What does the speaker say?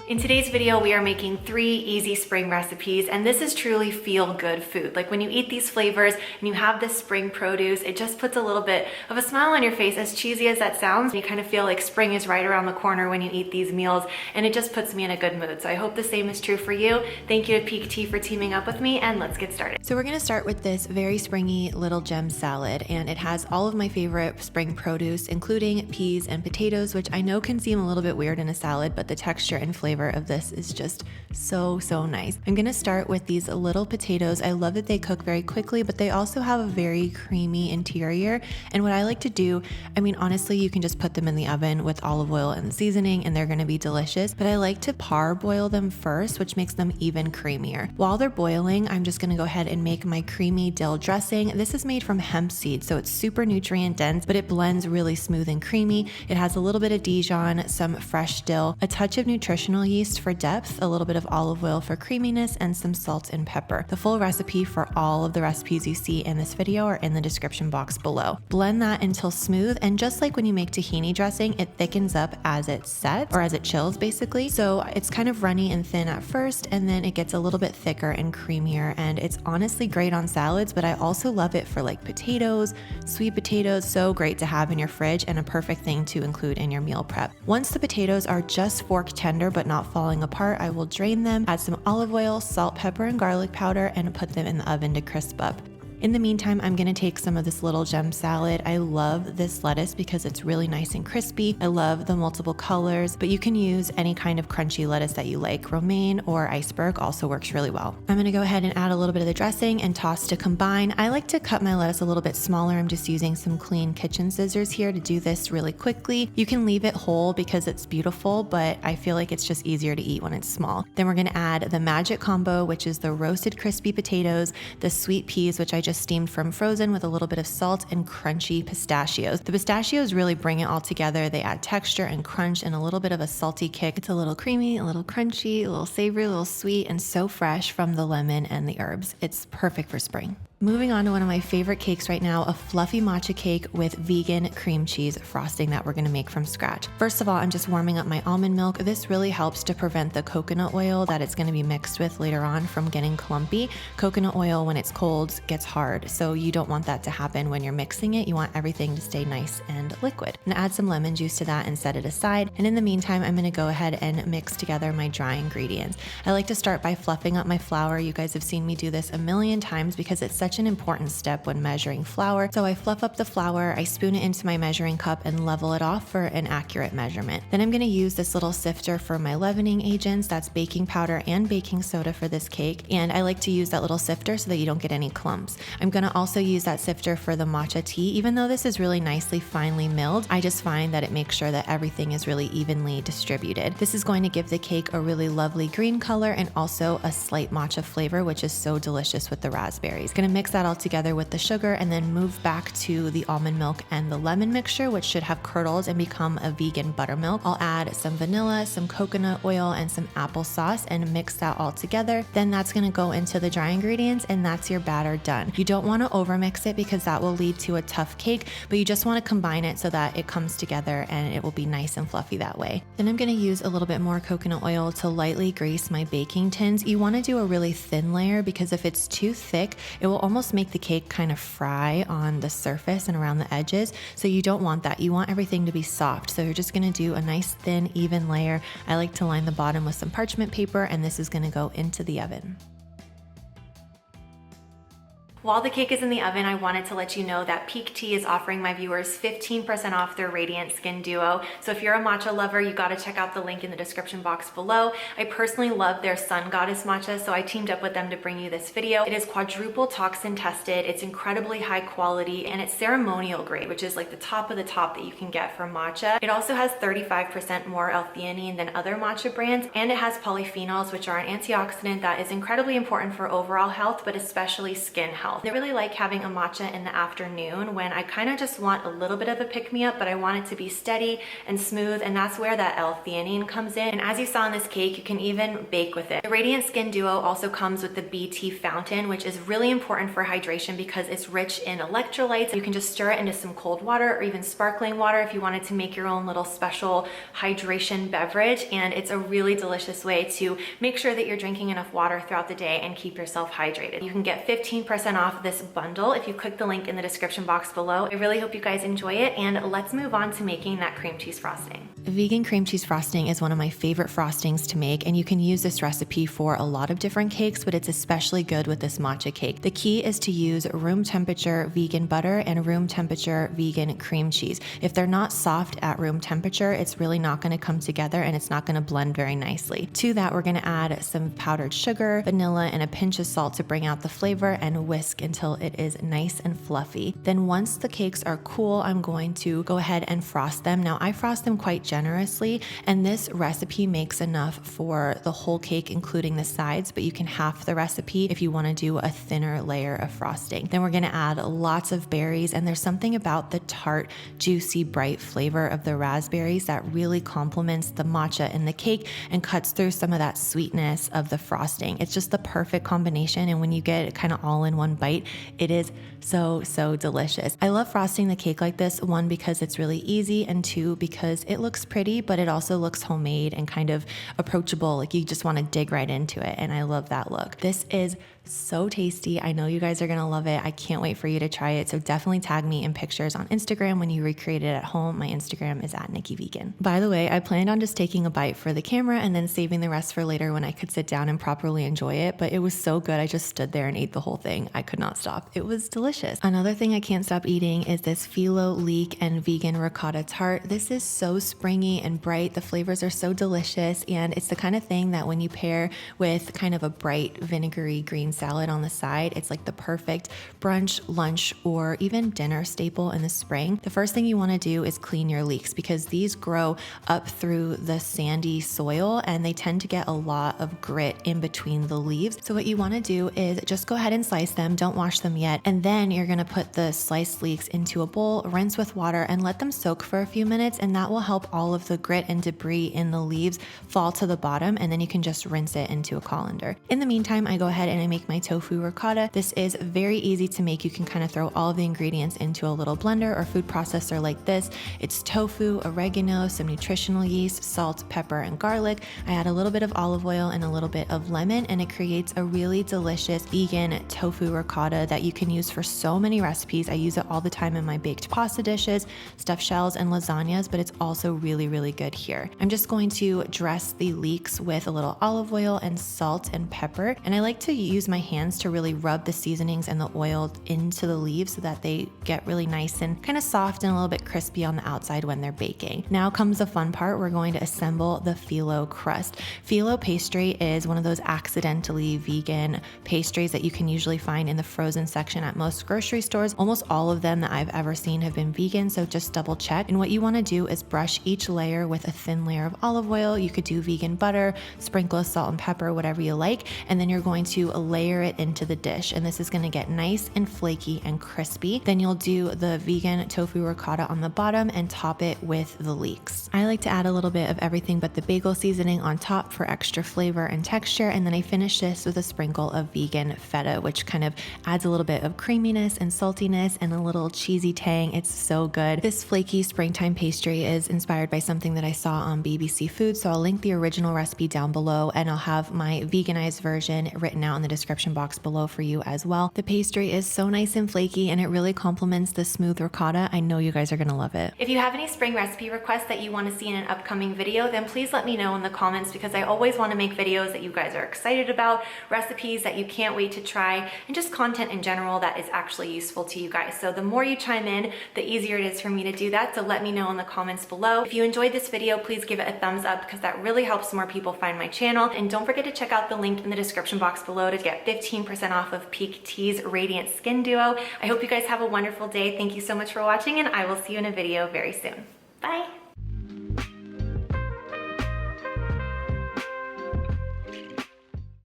In today's video, we are making 3 easy spring recipes, and this is truly feel-good food. Like when you eat these flavors and you have this spring produce, it just puts a little bit of a smile on your face. As cheesy as that sounds, you kind of feel like spring is right around the corner when you eat these meals, and it just puts me in a good mood. So I hope the same is true for you. Thank you to Peak Tea for teaming up with me, and let's get started. So we're gonna start with this very springy little gem salad, and it has all of my favorite spring produce, including peas and potatoes, which I know can seem a little bit weird in a salad, but the texture and flavor of this is just so nice. I'm gonna start with these little potatoes. I love that they cook very quickly, but they also have a very creamy interior. And what I like to do, I mean, honestly, you can just put them in the oven with olive oil and seasoning and they're gonna be delicious, but I like to parboil them first, which makes them even creamier. While they're boiling, I'm just gonna go ahead and make my creamy dill dressing. This is made from hemp seeds, so it's super nutrient dense, but it blends really smooth and creamy. It has a little bit of Dijon, some fresh dill, a touch of nutritional yeast for depth, a little bit of olive oil for creaminess, and some salt and pepper. The full recipe for all of the recipes you see in this video are in the description box below. Blend that until smooth, and just like when you make tahini dressing, it thickens up as it sets, or as it chills basically. So it's kind of runny and thin at first, and then it gets a little bit thicker and creamier, and it's honestly great on salads, but I also love it for like potatoes, sweet potatoes, so great to have in your fridge and a perfect thing to include in your meal prep. Once the potatoes are just fork tender but not falling apart, I will drain them, add some olive oil, salt, pepper, and garlic powder, and put them in the oven to crisp up. In the meantime, I'm gonna take some of this little gem salad. I love this lettuce because it's really nice and crispy. I love the multiple colors, but you can use any kind of crunchy lettuce that you like. Romaine or iceberg also works really well. I'm gonna go ahead and add a little bit of the dressing and toss to combine. I like to cut my lettuce a little bit smaller. I'm just using some clean kitchen scissors here to do this really quickly. You can leave it whole because it's beautiful, but I feel like it's just easier to eat when it's small. Then we're gonna add the magic combo, which is the roasted crispy potatoes, the sweet peas, which I just steamed from frozen with a little bit of salt, and crunchy pistachios. The pistachios really bring it all together. They add texture and crunch and a little bit of a salty kick. It's a little creamy, a little crunchy, a little savory, a little sweet, and so fresh from the lemon and the herbs. It's perfect for spring. Moving on to one of my favorite cakes right now, a fluffy matcha cake with vegan cream cheese frosting that we're gonna make from scratch. First of all, I'm just warming up my almond milk. This really helps to prevent the coconut oil that it's gonna be mixed with later on from getting clumpy. Coconut oil, when it's cold, gets hard, so you don't want that to happen when you're mixing it. You want everything to stay nice and liquid. And add some lemon juice to that and set it aside. And in the meantime, I'm gonna go ahead and mix together my dry ingredients. I like to start by fluffing up my flour. You guys have seen me do this a million times because it's such an important step when measuring flour. So I fluff up the flour, I spoon it into my measuring cup and level it off for an accurate measurement. Then I'm gonna use this little sifter for my leavening agents. That's baking powder and baking soda for this cake. And I like to use that little sifter so that you don't get any clumps. I'm gonna also use that sifter for the matcha tea. Even though this is really nicely finely milled, I just find that it makes sure that everything is really evenly distributed. This is going to give the cake a really lovely green color and also a slight matcha flavor, which is so delicious with the raspberries. Gonna mix that all together with the sugar and then move back to the almond milk and the lemon mixture, which should have curdled and become a vegan buttermilk. I'll add some vanilla, some coconut oil, and some applesauce and mix that all together. Then that's gonna go into the dry ingredients and that's your batter done. You don't wanna overmix it because that will lead to a tough cake, but you just wanna combine it so that it comes together and it will be nice and fluffy that way. Then I'm gonna use a little bit more coconut oil to lightly grease my baking tins. You wanna do a really thin layer because if it's too thick, it will almost make the cake kind of fry on the surface and around the edges. So you don't want that. You want everything to be soft. So you're just gonna do a nice thin, even layer. I like to line the bottom with some parchment paper, and this is gonna go into the oven. While the cake is in the oven, I wanted to let you know that Peak Tea is offering my viewers 15% off their Radiant Skin Duo. So if you're a matcha lover, you gotta check out the link in the description box below. I personally love their Sun Goddess matcha, so I teamed up with them to bring you this video. It is quadruple toxin tested, it's incredibly high quality, and it's ceremonial grade, which is like the top of the top that you can get for matcha. It also has 35% more L-theanine than other matcha brands, and it has polyphenols, which are an antioxidant that is incredibly important for overall health, but especially skin health. health. I really like having a matcha in the afternoon when I kind of just want a little bit of a pick-me-up, but I want it to be steady and smooth, and that's where that L-theanine comes in. And as you saw in this cake, you can even bake with it. The Radiant Skin Duo also comes with the BT fountain, which is really important for hydration because it's rich in electrolytes. You can just stir it into some cold water or even sparkling water if you wanted to make your own little special hydration beverage, and it's a really delicious way to make sure that you're drinking enough water throughout the day and keep yourself hydrated. You can get 15% off this bundle if you click the link in the description box below. I really hope you guys enjoy it, and let's move on to making that cream cheese frosting. Vegan cream cheese frosting is one of my favorite frostings to make, and you can use this recipe for a lot of different cakes, but it's especially good with this matcha cake. The key is to use room temperature vegan butter and room temperature vegan cream cheese. If they're not soft at room temperature, it's really not going to come together and it's not going to blend very nicely. To that, we're going to add some powdered sugar, vanilla, and a pinch of salt to bring out the flavor, and whisk until it is nice and fluffy. Then once the cakes are cool, I'm going to go ahead and frost them. Now I frost them quite generously, and this recipe makes enough for the whole cake, including the sides, but you can half the recipe if you want to do a thinner layer of frosting. Then we're going to add lots of berries, and there's something about the tart, juicy, bright flavor of the raspberries that really complements the matcha in the cake and cuts through some of that sweetness of the frosting. It's just the perfect combination, and when you get it kind of all in one bite, it is so delicious. I love frosting the cake like this, one, because it's really easy, and two, because it looks pretty, but it also looks homemade and kind of approachable. Like you just want to dig right into it, and I love that look. This is so tasty. I know you guys are gonna love it. I can't wait for you to try it. So definitely tag me in pictures on Instagram when you recreate it at home. My Instagram is @NikkiVegan. By the way, I planned on just taking a bite for the camera and then saving the rest for later when I could sit down and properly enjoy it, but it was so good. I just stood there and ate the whole thing. I could not stop. It was delicious. Another thing I can't stop eating is this phyllo leek and vegan ricotta tart. This is so springy and bright. The flavors are so delicious, and it's the kind of thing that when you pair with kind of a bright vinegary green salad on the side, it's like the perfect brunch, lunch, or even dinner staple in the spring. The first thing you want to do is clean your leeks because these grow up through the sandy soil and they tend to get a lot of grit in between the leaves. So what you want to do is just go ahead and slice them, don't wash them yet, and then you're going to put the sliced leeks into a bowl, rinse with water, and let them soak for a few minutes, and that will help all of the grit and debris in the leaves fall to the bottom, and then you can just rinse it into a colander. In the meantime, I go ahead and I make my tofu ricotta. This is very easy to make. You can kind of throw all of the ingredients into a little blender or food processor like this. It's tofu, oregano, some nutritional yeast, salt, pepper, and garlic. I add a little bit of olive oil and a little bit of lemon, and it creates a really delicious vegan tofu ricotta that you can use for so many recipes. I use it all the time in my baked pasta dishes, stuffed shells, and lasagnas, but it's also really good here. I'm just going to dress the leeks with a little olive oil and salt and pepper, and I like to use my hands to really rub the seasonings and the oil into the leaves so that they get really nice and kind of soft and a little bit crispy on the outside when they're baking. Now comes the fun part. We're going to assemble the phyllo crust. Phyllo pastry is one of those accidentally vegan pastries that you can usually find in the frozen section at most grocery stores. Almost all of them that I've ever seen have been vegan, so just double check. And what you want to do is brush each layer with a thin layer of olive oil. You could do vegan butter, sprinkle of salt and pepper, whatever you like, and then you're going to layer it into the dish, and this is going to get nice and flaky and crispy. Then you'll do the vegan tofu ricotta on the bottom and top it with the leeks. I like to add a little bit of everything but the bagel seasoning on top for extra flavor and texture, and then I finish this with a sprinkle of vegan feta, which kind of adds a little bit of creaminess and saltiness and a little cheesy tang. It's so good. This flaky springtime pastry is inspired by something that I saw on BBC Food, so I'll link the original recipe down below, and I'll have my veganized version written out in the description box below for you as well. The pastry is so nice and flaky, and it really complements the smooth ricotta. I know you guys are gonna love it. If you have any spring recipe requests that you want to see in an upcoming video, then please let me know in the comments, because I always want to make videos that you guys are excited about, recipes that you can't wait to try, and just content in general that is actually useful to you guys. So the more you chime in, the easier it is for me to do that. So let me know in the comments below. If you enjoyed this video, please give it a thumbs up, because that really helps more people find my channel. And don't forget to check out the link in the description box below to get 15% off of Peak Tea's Radiant Skin Duo. I hope you guys have a wonderful day. Thank you so much for watching, and I will see you in a video very soon. Bye.